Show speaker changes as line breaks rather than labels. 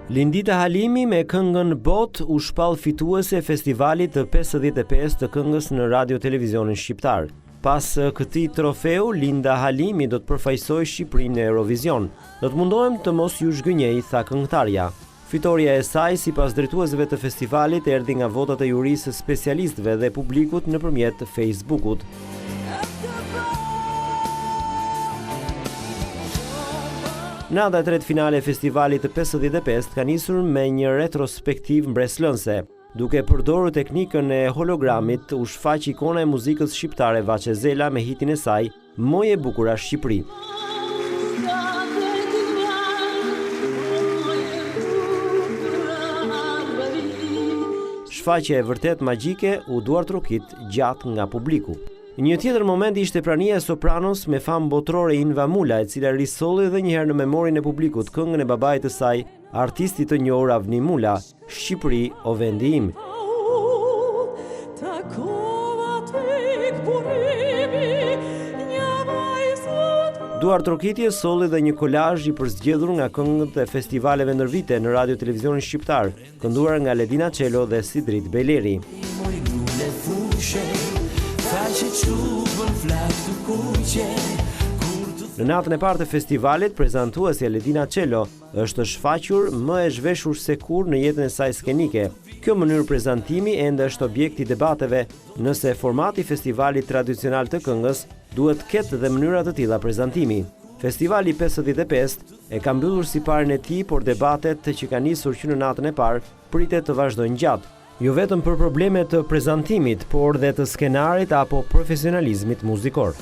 Lindita Halimi me këngën Bot u shpall fituese e festivalit të 55 të këngës në radio televizionin shqiptar. Pas këtij trofeu, Linda Halimi do të përfaqësojë Shqipërinë në Eurovision. Do të mundohem të mos ju zhgënjej, tha këngëtarja. Fitoria e saj, sipas drejtuesve të festivalit, erdhi nga votat e jurisë specialistëve dhe publikut nëpërmjet Facebookut. Nata e tretë finale e festivalit të 55 ka nisur me një retrospektiv mbreslënse. Duke përdorur teknikën e hologramit, u shfaq ikona e muzikës shqiptare Vaçe Zela me hitin e saj Moj e bukura Shqipëri. Shfaqja e vërtet magjike u duartrokit gjatë nga publiku. Një tjetër moment ishte prania e sopranos me famë botërore Inva Mula, e cila risolli edhe një herë në memorinë e publikut këngën e babait të saj, artistit të njohur Avni Mula, Shqipëri o vendi im. Duartrokitje solli dhe një kolazh i përzgjedhur nga këngët e festivaleve ndërvite në radio televizionin shqiptar, kënduar nga Ledina Çelo dhe Sidrit Beleri. Në natën e parë të festivalit, prezantuesja Ledina Çelo është shfaqur më e zhveshur se kur në jetën e saj skenike. Kjo mënyrë prezantimi ende është objekt i debateve, nëse formati i festivalit tradicional të këngës duhet ketë dhe mënyra të tilla prezantimi. Festivali 55 e ka mbyllur siparën e tij, por debatet që kanë nisur që në natën e parë pritet të vazhdojnë gjatë. Jo vetëm për probleme të prezantimit, por dhe të skenarit apo profesionalizmit muzikor.